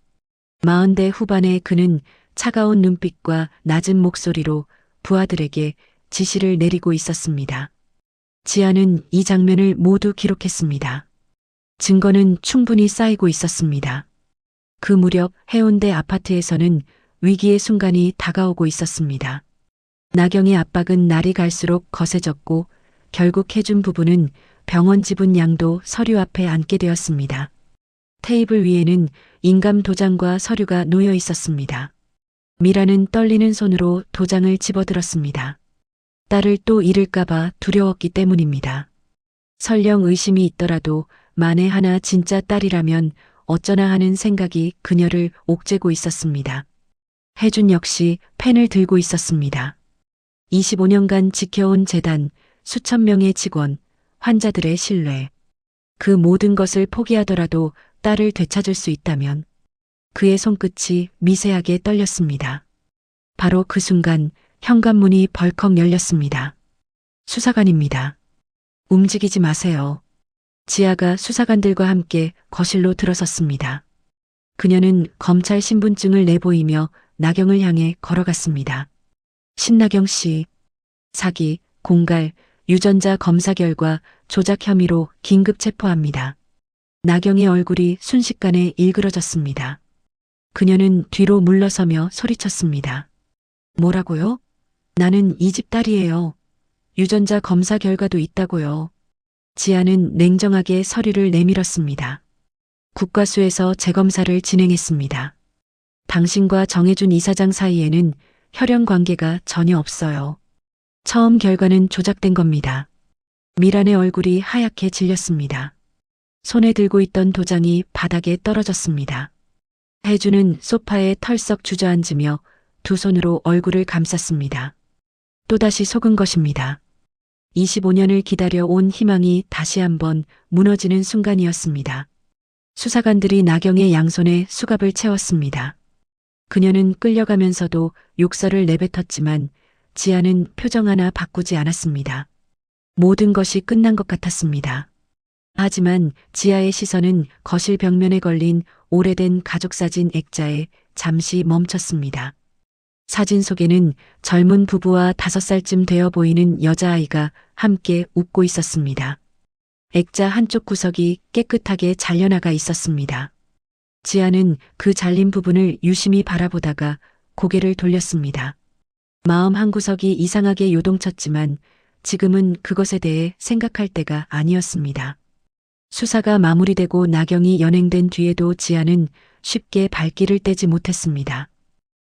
40대 후반의 그는 차가운 눈빛과 낮은 목소리로 부하들에게 지시를 내리고 있었습니다. 지아는 이 장면을 모두 기록했습니다. 증거는 충분히 쌓이고 있었습니다. 그 무렵 해운대 아파트에서는 위기의 순간이 다가오고 있었습니다. 나경의 압박은 날이 갈수록 거세졌고 결국 해준 부부는 병원 지분 양도 서류 앞에 앉게 되었습니다. 테이블 위에는 인감 도장과 서류가 놓여 있었습니다. 미라는 떨리는 손으로 도장을 집어들었습니다. 딸을 또 잃을까봐 두려웠기 때문입니다. 설령 의심이 있더라도 만에 하나 진짜 딸이라면 어쩌나 하는 생각이 그녀를 옥죄고 있었습니다. 혜준 역시 펜을 들고 있었습니다. 25년간 지켜온 재단, 수천 명의 직원, 환자들의 신뢰. 그 모든 것을 포기하더라도 딸을 되찾을 수 있다면 그의 손끝이 미세하게 떨렸습니다. 바로 그 순간 현관문이 벌컥 열렸습니다. 수사관입니다. 움직이지 마세요. 지아가 수사관들과 함께 거실로 들어섰습니다. 그녀는 검찰 신분증을 내보이며 나경을 향해 걸어갔습니다. 신나경 씨, 사기, 공갈, 유전자 검사 결과 조작 혐의로 긴급 체포합니다. 나경의 얼굴이 순식간에 일그러졌습니다. 그녀는 뒤로 물러서며 소리쳤습니다. 뭐라고요? 나는 이 집 딸이에요. 유전자 검사 결과도 있다고요. 지아는 냉정하게 서류를 내밀었습니다. 국과수에서 재검사를 진행했습니다. 당신과 정혜준 이사장 사이에는 혈연 관계가 전혀 없어요. 처음 결과는 조작된 겁니다. 미란의 얼굴이 하얗게 질렸습니다. 손에 들고 있던 도장이 바닥에 떨어졌습니다. 혜주는 소파에 털썩 주저앉으며 두 손으로 얼굴을 감쌌습니다. 또다시 속은 것입니다. 25년을 기다려 온 희망이 다시 한번 무너지는 순간이었습니다. 수사관들이 나경의 양손에 수갑을 채웠습니다. 그녀는 끌려가면서도 욕설을 내뱉었지만 지아는 표정 하나 바꾸지 않았습니다. 모든 것이 끝난 것 같았습니다. 하지만 지아의 시선은 거실 벽면에 걸린 오래된 가족사진 액자에 잠시 멈췄습니다. 사진 속에는 젊은 부부와 5살쯤 되어 보이는 여자아이가 함께 웃고 있었습니다. 액자 한쪽 구석이 깨끗하게 잘려나가 있었습니다. 지아는 그 잘린 부분을 유심히 바라보다가 고개를 돌렸습니다. 마음 한구석이 이상하게 요동쳤지만 지금은 그것에 대해 생각할 때가 아니었습니다. 수사가 마무리되고 나경이 연행된 뒤에도 지아는 쉽게 발길을 떼지 못했습니다.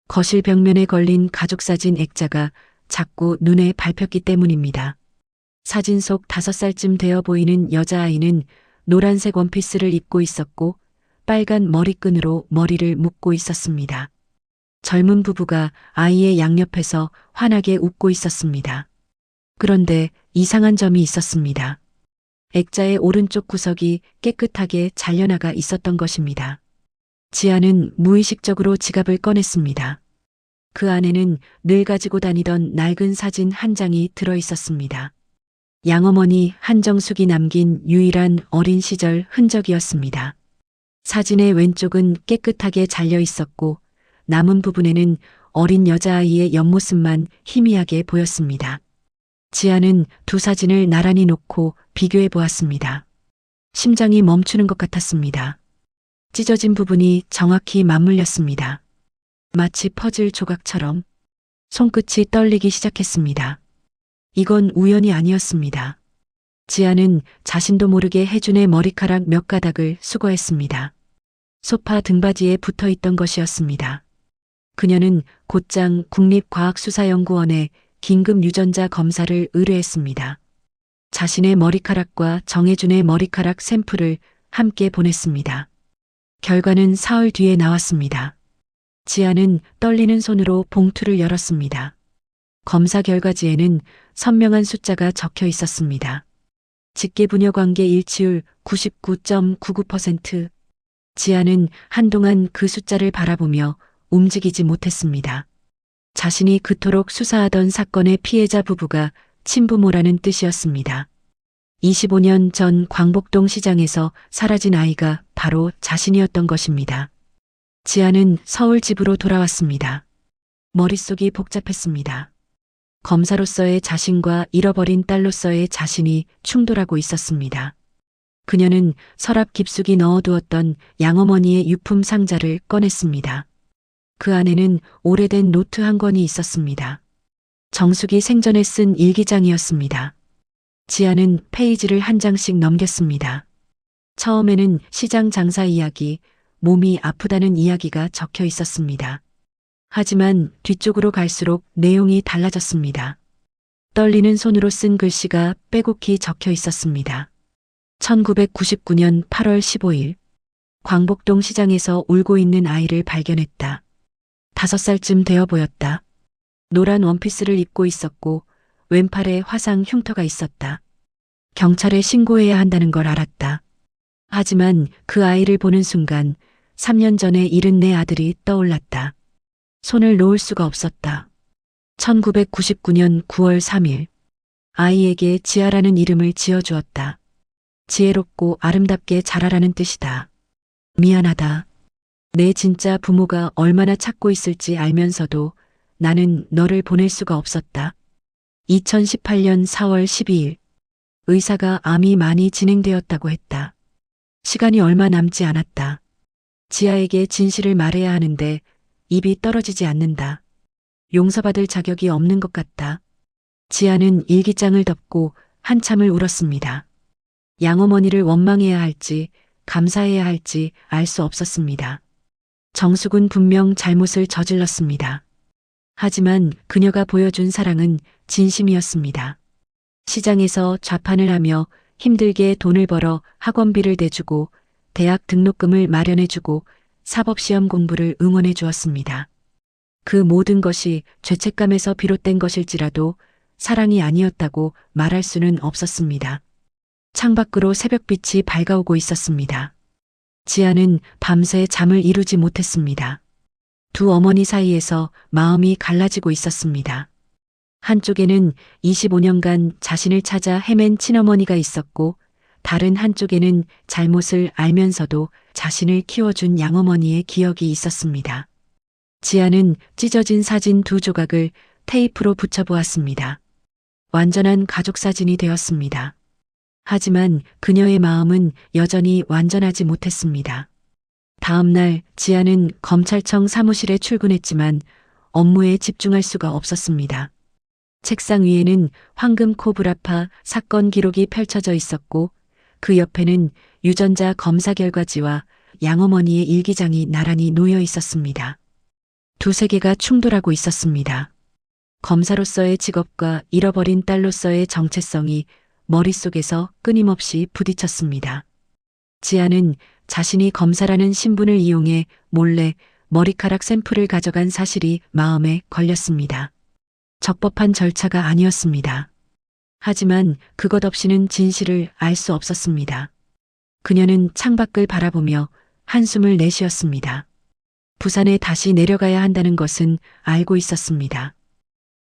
거실 벽면에 걸린 가족사진 액자가 자꾸 눈에 밟혔기 때문입니다. 사진 속 5살쯤 되어 보이는 여자아이는 노란색 원피스를 입고 있었고 빨간 머리끈으로 머리를 묶고 있었습니다. 젊은 부부가 아이의 양옆에서 환하게 웃고 있었습니다. 그런데 이상한 점이 있었습니다. 액자의 오른쪽 구석이 깨끗하게 잘려나가 있었던 것입니다. 지아는 무의식적으로 지갑을 꺼냈습니다. 그 안에는 늘 가지고 다니던 낡은 사진 한 장이 들어 있었습니다. 양어머니 한정숙이 남긴 유일한 어린 시절 흔적이었습니다. 사진의 왼쪽은 깨끗하게 잘려 있었고 남은 부분에는 어린 여자아이의 옆모습만 희미하게 보였습니다. 지아는 두 사진을 나란히 놓고 비교해 보았습니다. 심장이 멈추는 것 같았습니다. 찢어진 부분이 정확히 맞물렸습니다. 마치 퍼즐 조각처럼 손끝이 떨리기 시작했습니다. 이건 우연이 아니었습니다. 지아는 자신도 모르게 혜준의 머리카락 몇 가닥을 수거했습니다. 소파 등받이에 붙어 있던 것이었습니다. 그녀는 곧장 국립과학수사연구원에 긴급 유전자 검사를 의뢰했습니다. 자신의 머리카락과 정혜준의 머리카락 샘플을 함께 보냈습니다. 결과는 사흘 뒤에 나왔습니다. 지아는 떨리는 손으로 봉투를 열었습니다. 검사 결과지에는 선명한 숫자가 적혀 있었습니다. 직계부녀 관계 일치율 99.99%. 지아는 한동안 그 숫자를 바라보며 움직이지 못했습니다. 자신이 그토록 수사하던 사건의 피해자 부부가 친부모라는 뜻이었습니다. 25년 전 광복동 시장에서 사라진 아이가 바로 자신이었던 것입니다. 지아는 서울 집으로 돌아왔습니다. 머릿속이 복잡했습니다. 검사로서의 자신과 잃어버린 딸로서의 자신이 충돌하고 있었습니다. 그녀는 서랍 깊숙이 넣어두었던 양어머니의 유품 상자를 꺼냈습니다. 그 안에는 오래된 노트 한 권이 있었습니다. 정숙이 생전에 쓴 일기장이었습니다. 지아는 페이지를 한 장씩 넘겼습니다. 처음에는 시장 장사 이야기, 몸이 아프다는 이야기가 적혀 있었습니다. 하지만 뒤쪽으로 갈수록 내용이 달라졌습니다. 떨리는 손으로 쓴 글씨가 빼곡히 적혀 있었습니다. 1999년 8월 15일, 광복동 시장에서 울고 있는 아이를 발견했다. 5살쯤 되어 보였다. 노란 원피스를 입고 있었고 왼팔에 화상 흉터가 있었다. 경찰에 신고해야 한다는 걸 알았다. 하지만 그 아이를 보는 순간 3년 전에 잃은 내 아들이 떠올랐다. 손을 놓을 수가 없었다. 1999년 9월 3일, 아이에게 지아라는 이름을 지어주었다. 지혜롭고 아름답게 자라라는 뜻이다. 미안하다. 내 진짜 부모가 얼마나 찾고 있을지 알면서도 나는 너를 보낼 수가 없었다. 2018년 4월 12일, 의사가 암이 많이 진행되었다고 했다. 시간이 얼마 남지 않았다. 지아에게 진실을 말해야 하는데 입이 떨어지지 않는다. 용서받을 자격이 없는 것 같다. 지아는 일기장을 덮고 한참을 울었습니다. 양어머니를 원망해야 할지 감사해야 할지 알 수 없었습니다. 정숙은 분명 잘못을 저질렀습니다. 하지만 그녀가 보여준 사랑은 진심이었습니다. 시장에서 좌판을 하며 힘들게 돈을 벌어 학원비를 대주고 대학 등록금을 마련해주고 사법시험 공부를 응원해 주었습니다. 그 모든 것이 죄책감에서 비롯된 것일지라도 사랑이 아니었다고 말할 수는 없었습니다. 창밖으로 새벽빛이 밝아오고 있었습니다. 지아는 밤새 잠을 이루지 못했습니다. 두 어머니 사이에서 마음이 갈라지고 있었습니다. 한쪽에는 25년간 자신을 찾아 헤맨 친어머니가 있었고 다른 한쪽에는 잘못을 알면서도 자신을 키워준 양어머니의 기억이 있었습니다. 지아는 찢어진 사진 2조각을 테이프로 붙여보았습니다. 완전한 가족 사진이 되었습니다. 하지만 그녀의 마음은 여전히 완전하지 못했습니다. 다음 날 지아는 검찰청 사무실에 출근했지만 업무에 집중할 수가 없었습니다. 책상 위에는 황금 코브라파 사건 기록이 펼쳐져 있었고 그 옆에는 유전자 검사 결과지와 양어머니의 일기장이 나란히 놓여 있었습니다. 두 세계가 충돌하고 있었습니다. 검사로서의 직업과 잃어버린 딸로서의 정체성이 머릿속에서 끊임없이 부딪혔습니다. 지아는 자신이 검사라는 신분을 이용해 몰래 머리카락 샘플을 가져간 사실이 마음에 걸렸습니다. 적법한 절차가 아니었습니다. 하지만 그것 없이는 진실을 알 수 없었습니다. 그녀는 창밖을 바라보며 한숨을 내쉬었습니다. 부산에 다시 내려가야 한다는 것은 알고 있었습니다.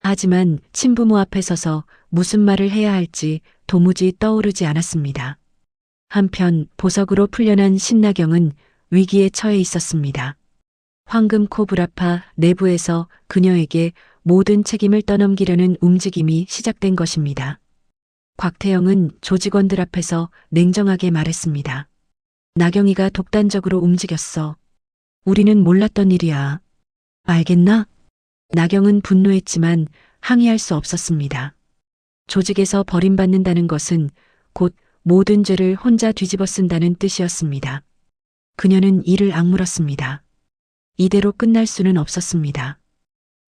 하지만 친부모 앞에 서서 무슨 말을 해야 할지 도무지 떠오르지 않았습니다. 한편 보석으로 풀려난 신나경은 위기에 처해 있었습니다. 황금 코브라파 내부에서 그녀에게 모든 책임을 떠넘기려는 움직임이 시작된 것입니다. 곽태영은 조직원들 앞에서 냉정하게 말했습니다. 나경이가 독단적으로 움직였어. 우리는 몰랐던 일이야. 알겠나? 나경은 분노했지만 항의할 수 없었습니다. 조직에서 버림받는다는 것은 곧 모든 죄를 혼자 뒤집어 쓴다는 뜻이었습니다. 그녀는 이를 악물었습니다. 이대로 끝날 수는 없었습니다.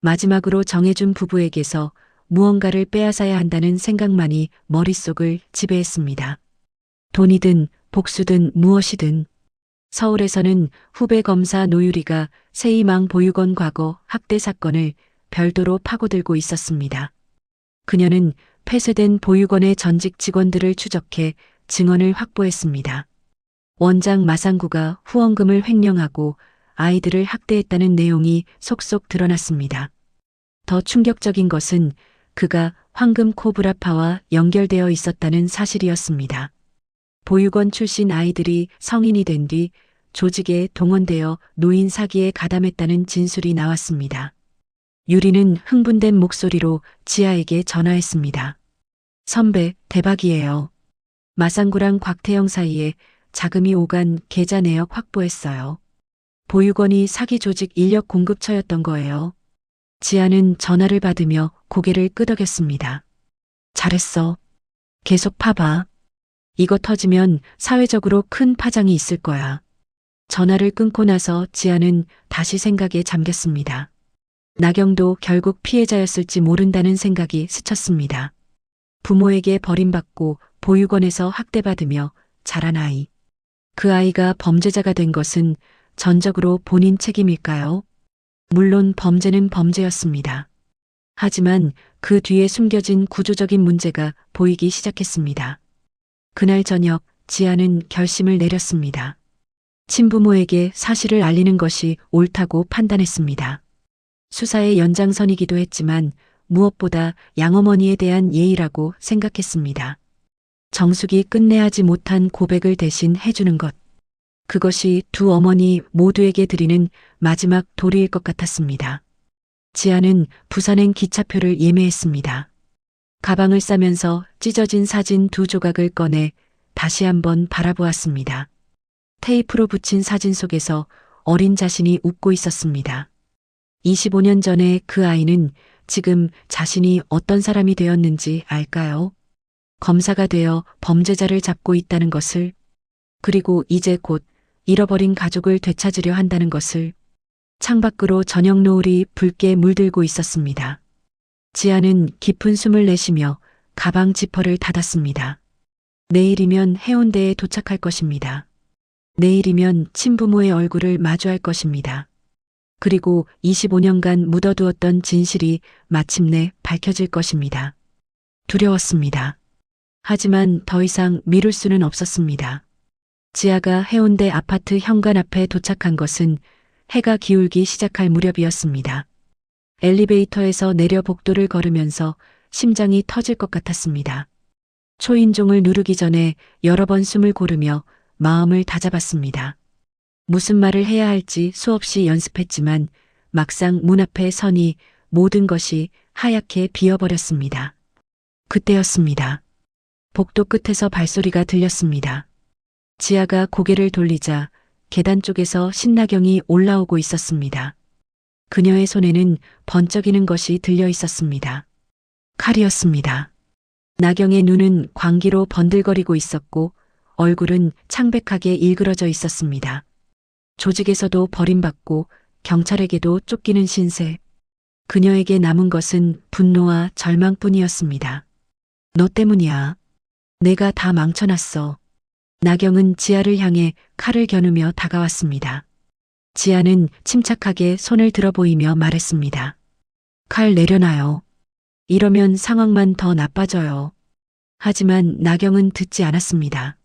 마지막으로 정해준 부부에게서 무언가를 빼앗아야 한다는 생각만이 머릿속을 지배했습니다. 돈이든 복수든 무엇이든. 서울에서는 후배 검사 노유리가 세이망 보육원 과거 학대 사건을 별도로 파고들고 있었습니다. 그녀는 폐쇄된 보육원의 전직 직원들을 추적해 증언을 확보했습니다. 원장 마상구가 후원금을 횡령하고 아이들을 학대했다는 내용이 속속 드러났습니다. 더 충격적인 것은 그가 황금 코브라파와 연결되어 있었다는 사실이었습니다. 보육원 출신 아이들이 성인이 된 뒤 조직에 동원되어 노인 사기에 가담했다는 진술이 나왔습니다. 유리는 흥분된 목소리로 지아에게 전화했습니다. 선배, 대박이에요. 마상구랑 곽태영 사이에 자금이 오간 계좌 내역 확보했어요. 보육원이 사기 조직 인력 공급처였던 거예요. 지아는 전화를 받으며 고개를 끄덕였습니다. 잘했어. 계속 파봐. 이거 터지면 사회적으로 큰 파장이 있을 거야. 전화를 끊고 나서 지아는 다시 생각에 잠겼습니다. 나경도 결국 피해자였을지 모른다는 생각이 스쳤습니다. 부모에게 버림받고 보육원에서 학대받으며 자란 아이. 그 아이가 범죄자가 된 것은 전적으로 본인 책임일까요? 물론 범죄는 범죄였습니다. 하지만 그 뒤에 숨겨진 구조적인 문제가 보이기 시작했습니다. 그날 저녁 지아는 결심을 내렸습니다. 친부모에게 사실을 알리는 것이 옳다고 판단했습니다. 수사의 연장선이기도 했지만 무엇보다 양어머니에 대한 예의라고 생각했습니다. 정숙이 끝내하지 못한 고백을 대신 해주는 것. 그것이 두 어머니 모두에게 드리는 마지막 도리일 것 같았습니다. 지아는 부산행 기차표를 예매했습니다. 가방을 싸면서 찢어진 사진 2조각을 꺼내 다시 한번 바라보았습니다. 테이프로 붙인 사진 속에서 어린 자신이 웃고 있었습니다. 25년 전에 그 아이는 지금 자신이 어떤 사람이 되었는지 알까요? 검사가 되어 범죄자를 잡고 있다는 것을, 그리고 이제 곧 잃어버린 가족을 되찾으려 한다는 것을. 창밖으로 저녁 노을이 붉게 물들고 있었습니다. 지아는 깊은 숨을 내쉬며 가방 지퍼를 닫았습니다. 내일이면 해운대에 도착할 것입니다. 내일이면 친부모의 얼굴을 마주할 것입니다. 그리고 25년간 묻어두었던 진실이 마침내 밝혀질 것입니다. 두려웠습니다. 하지만 더 이상 미룰 수는 없었습니다. 지아가 해운대 아파트 현관 앞에 도착한 것은 해가 기울기 시작할 무렵이었습니다. 엘리베이터에서 내려 복도를 걸으면서 심장이 터질 것 같았습니다. 초인종을 누르기 전에 여러 번 숨을 고르며 마음을 다잡았습니다. 무슨 말을 해야 할지 수없이 연습했지만 막상 문 앞에 서니 모든 것이 하얗게 비어버렸습니다. 그때였습니다. 복도 끝에서 발소리가 들렸습니다. 지아가 고개를 돌리자 계단 쪽에서 신나경이 올라오고 있었습니다. 그녀의 손에는 번쩍이는 것이 들려 있었습니다. 칼이었습니다. 나경의 눈은 광기로 번들거리고 있었고 얼굴은 창백하게 일그러져 있었습니다. 조직에서도 버림받고 경찰에게도 쫓기는 신세. 그녀에게 남은 것은 분노와 절망뿐이었습니다. 너 때문이야. 내가 다 망쳐놨어. 나경은 지아를 향해 칼을 겨누며 다가왔습니다. 지아는 침착하게 손을 들어 보이며 말했습니다. 칼 내려놔요. 이러면 상황만 더 나빠져요. 하지만 나경은 듣지 않았습니다.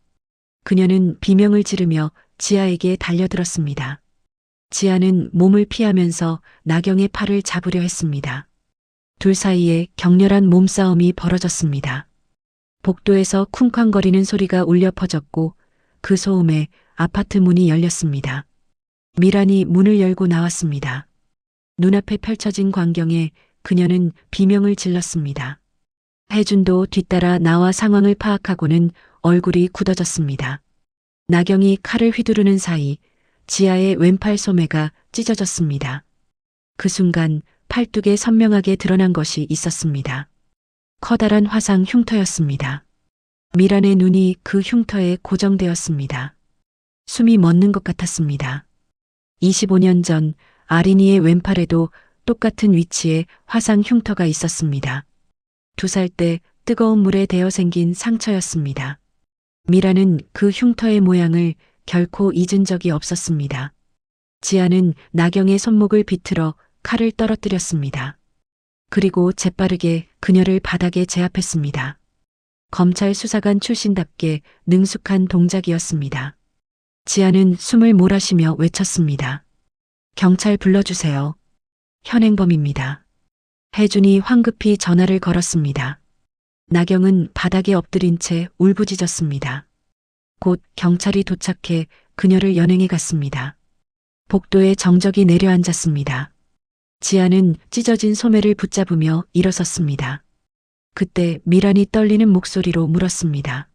그녀는 비명을 지르며 지아에게 달려들었습니다. 지아는 몸을 피하면서 나경의 팔을 잡으려 했습니다. 둘 사이에 격렬한 몸싸움이 벌어졌습니다. 복도에서 쿵쾅거리는 소리가 울려 퍼졌고 그 소음에 아파트 문이 열렸습니다. 미란이 문을 열고 나왔습니다. 눈앞에 펼쳐진 광경에 그녀는 비명을 질렀습니다. 혜준도 뒤따라 나와 상황을 파악하고는 얼굴이 굳어졌습니다. 나경이 칼을 휘두르는 사이 지아의 왼팔 소매가 찢어졌습니다. 그 순간 팔뚝에 선명하게 드러난 것이 있었습니다. 커다란 화상 흉터였습니다. 미란의 눈이 그 흉터에 고정되었습니다. 숨이 멎는 것 같았습니다. 25년 전 아린이의 왼팔에도 똑같은 위치에 화상 흉터가 있었습니다. 2살 때 뜨거운 물에 데어 생긴 상처였습니다. 미라는 그 흉터의 모양을 결코 잊은 적이 없었습니다. 지아는 나경의 손목을 비틀어 칼을 떨어뜨렸습니다. 그리고 재빠르게 그녀를 바닥에 제압했습니다. 검찰 수사관 출신답게 능숙한 동작이었습니다. 지아는 숨을 몰아쉬며 외쳤습니다. 경찰 불러주세요. 현행범입니다. 혜준이 황급히 전화를 걸었습니다. 나경은 바닥에 엎드린 채 울부짖었습니다. 곧 경찰이 도착해 그녀를 연행해 갔습니다. 복도에 정적이 내려앉았습니다. 지아는 찢어진 소매를 붙잡으며 일어섰습니다. 그때 미란이 떨리는 목소리로 물었습니다.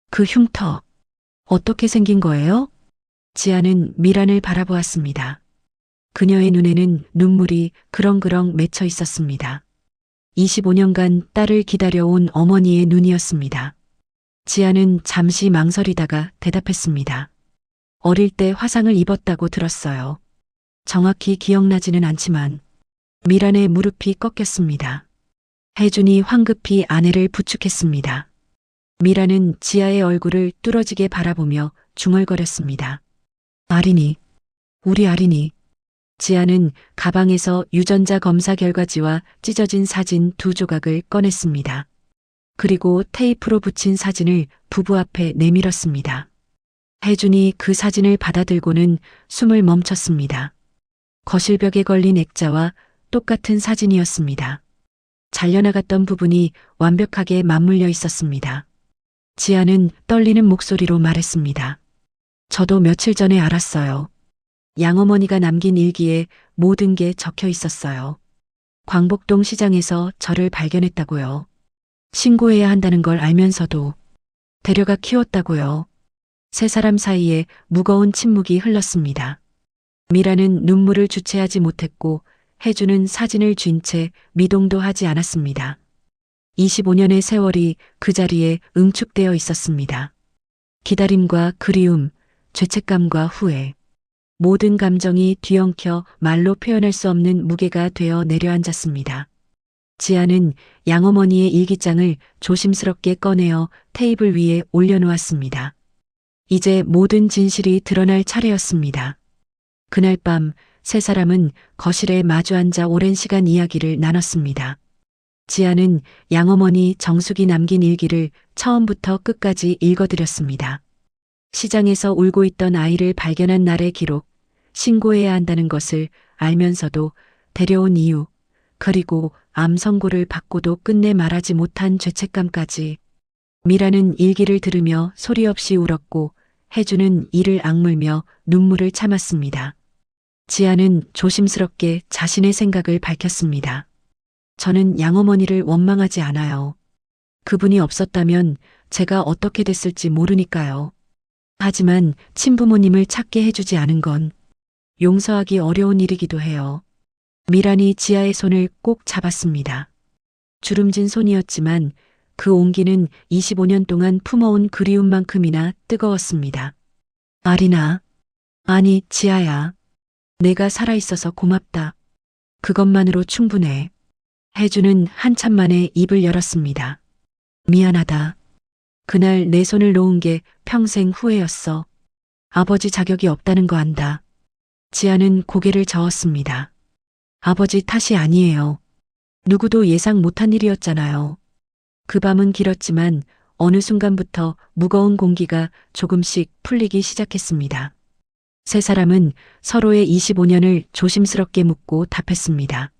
그 흉터, 어떻게 생긴 거예요? 지아는 미란을 바라보았습니다. 그녀의 눈에는 눈물이 그렁그렁 맺혀 있었습니다. 25년간 딸을 기다려온 어머니의 눈이었습니다. 지아는 잠시 망설이다가 대답했습니다. 어릴 때 화상을 입었다고 들었어요. 정확히 기억나지는 않지만 미란의 무릎이 꺾였습니다. 혜준이 황급히 아내를 부축했습니다. 미란은 지아의 얼굴을 뚫어지게 바라보며 중얼거렸습니다. 아린이, 우리 아린이. 지아는 가방에서 유전자 검사 결과지와 찢어진 사진 2조각을 꺼냈습니다. 그리고 테이프로 붙인 사진을 부부 앞에 내밀었습니다. 혜준이 그 사진을 받아들고는 숨을 멈췄습니다. 거실벽에 걸린 액자와 똑같은 사진이었습니다. 잘려나갔던 부분이 완벽하게 맞물려 있었습니다. 지아는 떨리는 목소리로 말했습니다. 저도 며칠 전에 알았어요. 양어머니가 남긴 일기에 모든 게 적혀 있었어요. 광복동 시장에서 저를 발견했다고요. 신고해야 한다는 걸 알면서도 데려가 키웠다고요. 세 사람 사이에 무거운 침묵이 흘렀습니다. 미라는 눈물을 주체하지 못했고 혜주는 사진을 쥔 채 미동도 하지 않았습니다. 25년의 세월이 그 자리에 응축되어 있었습니다. 기다림과 그리움, 죄책감과 후회, 모든 감정이 뒤엉켜 말로 표현할 수 없는 무게가 되어 내려앉았습니다. 지아는 양어머니의 일기장을 조심스럽게 꺼내어 테이블 위에 올려놓았습니다. 이제 모든 진실이 드러날 차례였습니다. 그날 밤 세 사람은 거실에 마주 앉아 오랜 시간 이야기를 나눴습니다. 지아는 양어머니 정숙이 남긴 일기를 처음부터 끝까지 읽어드렸습니다. 시장에서 울고 있던 아이를 발견한 날의 기록, 신고해야 한다는 것을 알면서도 데려온 이유, 그리고 암 선고를 받고도 끝내 말하지 못한 죄책감까지. 미라는 일기를 들으며 소리 없이 울었고 혜주는 이를 악물며 눈물을 참았습니다. 지아는 조심스럽게 자신의 생각을 밝혔습니다. 저는 양어머니를 원망하지 않아요. 그분이 없었다면 제가 어떻게 됐을지 모르니까요. 하지만 친부모님을 찾게 해주지 않은 건 용서하기 어려운 일이기도 해요. 미란이 지아의 손을 꼭 잡았습니다. 주름진 손이었지만 그 온기는 25년 동안 품어온 그리움만큼이나 뜨거웠습니다. 아리나, 아니 지아야. 내가 살아있어서 고맙다. 그것만으로 충분해. 혜주는 한참 만에 입을 열었습니다. 미안하다. 그날 내 손을 놓은 게 평생 후회였어. 아버지 자격이 없다는 거 안다. 지아는 고개를 저었습니다. 아버지 탓이 아니에요. 누구도 예상 못한 일이었잖아요. 그 밤은 길었지만 어느 순간부터 무거운 공기가 조금씩 풀리기 시작했습니다. 세 사람은 서로의 25년을 조심스럽게 묻고 답했습니다.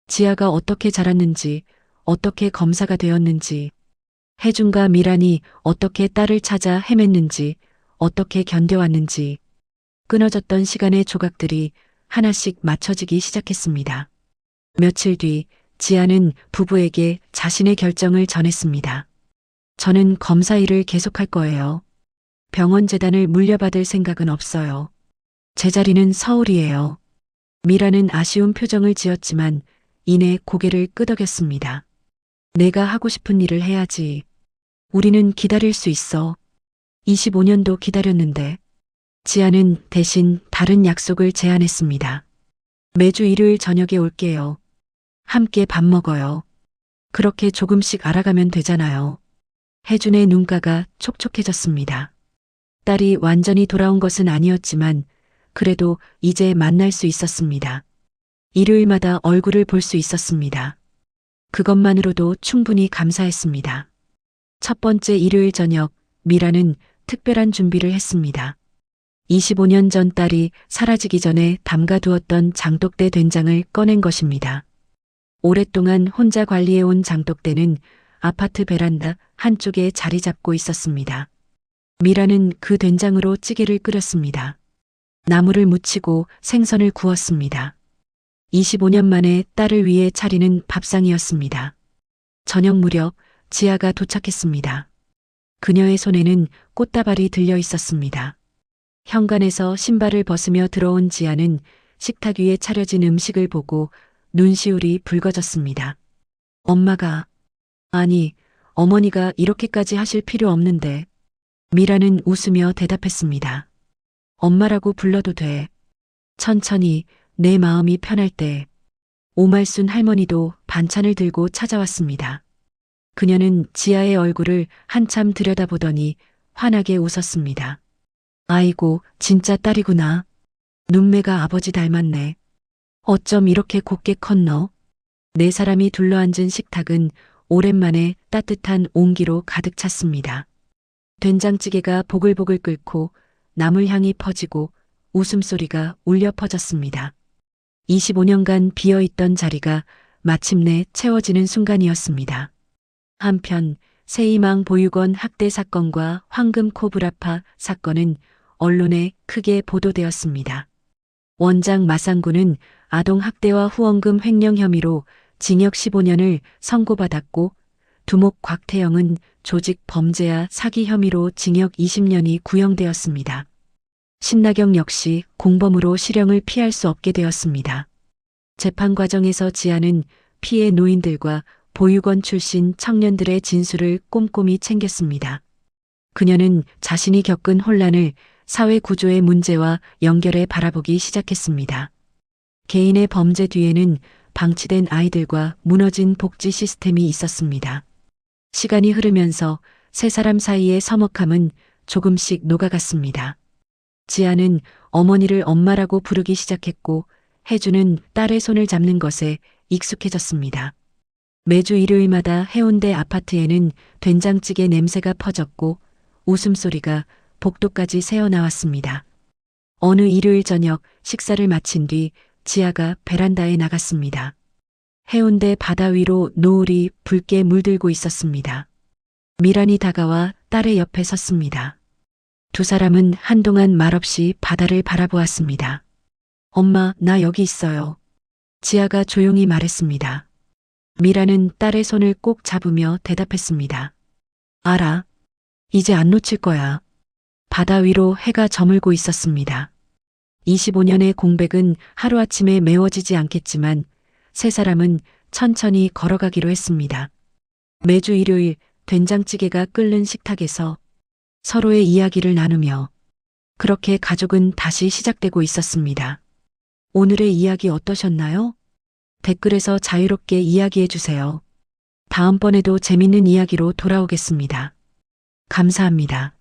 지아가 어떻게 자랐는지, 어떻게 검사가 되었는지, 혜준과 미란이 어떻게 딸을 찾아 헤맸는지, 어떻게 견뎌왔는지, 끊어졌던 시간의 조각들이 하나씩 맞춰지기 시작했습니다. 며칠 뒤 지아는 부부에게 자신의 결정을 전했습니다. 저는 검사 일을 계속할 거예요. 병원 재단을 물려받을 생각은 없어요. 제 자리는 서울이에요. 미라는 아쉬운 표정을 지었지만 이내 고개를 끄덕였습니다. 내가 하고 싶은 일을 해야지. 우리는 기다릴 수 있어. 25년도 기다렸는데. 지아는 대신 다른 약속을 제안했습니다. 매주 일요일 저녁에 올게요. 함께 밥 먹어요. 그렇게 조금씩 알아가면 되잖아요. 혜준의 눈가가 촉촉해졌습니다. 딸이 완전히 돌아온 것은 아니었지만 그래도 이제 만날 수 있었습니다. 일요일마다 얼굴을 볼 수 있었습니다. 그것만으로도 충분히 감사했습니다. 첫 번째 일요일 저녁, 미라는 특별한 준비를 했습니다. 25년 전 딸이 사라지기 전에 담가두었던 장독대 된장을 꺼낸 것입니다. 오랫동안 혼자 관리해온 장독대는 아파트 베란다 한쪽에 자리 잡고 있었습니다. 미라는 그 된장으로 찌개를 끓였습니다. 나물을 무치고 생선을 구웠습니다. 25년 만에 딸을 위해 차리는 밥상이었습니다. 저녁 무렵 지아가 도착했습니다. 그녀의 손에는 꽃다발이 들려 있었습니다. 현관에서 신발을 벗으며 들어온 지아는 식탁 위에 차려진 음식을 보고 눈시울이 붉어졌습니다. 엄마가, 아니, 어머니가 이렇게까지 하실 필요 없는데. 미라는 웃으며 대답했습니다. 엄마라고 불러도 돼. 천천히 내 마음이 편할 때. 오말순 할머니도 반찬을 들고 찾아왔습니다. 그녀는 지아의 얼굴을 한참 들여다보더니 환하게 웃었습니다. 아이고, 진짜 딸이구나. 눈매가 아버지 닮았네. 어쩜 이렇게 곱게 컸노? 네 사람이 둘러앉은 식탁은 오랜만에 따뜻한 온기로 가득 찼습니다. 된장찌개가 보글보글 끓고 나물 향이 퍼지고 웃음소리가 울려 퍼졌습니다. 25년간 비어있던 자리가 마침내 채워지는 순간이었습니다. 한편 세이망 보육원 학대 사건과 황금 코브라파 사건은 언론에 크게 보도되었습니다. 원장 마상구는 아동학대와 후원금 횡령 혐의로 징역 15년을 선고받았고 두목 곽태영은 조직 범죄와 사기 혐의로 징역 20년이 구형되었습니다. 신나경 역시 공범으로 실형을 피할 수 없게 되었습니다. 재판 과정에서 지아는 피해 노인들과 보육원 출신 청년들의 진술을 꼼꼼히 챙겼습니다. 그녀는 자신이 겪은 혼란을 사회 구조의 문제와 연결해 바라보기 시작했습니다. 개인의 범죄 뒤에는 방치된 아이들과 무너진 복지 시스템이 있었습니다. 시간이 흐르면서 세 사람 사이의 서먹함은 조금씩 녹아갔습니다. 지아는 어머니를 엄마라고 부르기 시작했고 혜주는 딸의 손을 잡는 것에 익숙해졌습니다. 매주 일요일마다 해운대 아파트에는 된장찌개 냄새가 퍼졌고 웃음소리가 복도까지 새어나왔습니다. 어느 일요일 저녁 식사를 마친 뒤 지아가 베란다에 나갔습니다. 해운대 바다 위로 노을이 붉게 물들고 있었습니다. 미란이 다가와 딸의 옆에 섰습니다. 두 사람은 한동안 말없이 바다를 바라보았습니다. 엄마, 나 여기 있어요. 지아가 조용히 말했습니다. 미라는 딸의 손을 꼭 잡으며 대답했습니다. 알아. 이제 안 놓칠 거야. 바다 위로 해가 저물고 있었습니다. 25년의 공백은 하루아침에 메워지지 않겠지만 세 사람은 천천히 걸어가기로 했습니다. 매주 일요일 된장찌개가 끓는 식탁에서 서로의 이야기를 나누며 그렇게 가족은 다시 시작되고 있었습니다. 오늘의 이야기 어떠셨나요? 댓글에서 자유롭게 이야기해 주세요. 다음번에도 재밌는 이야기로 돌아오겠습니다. 감사합니다.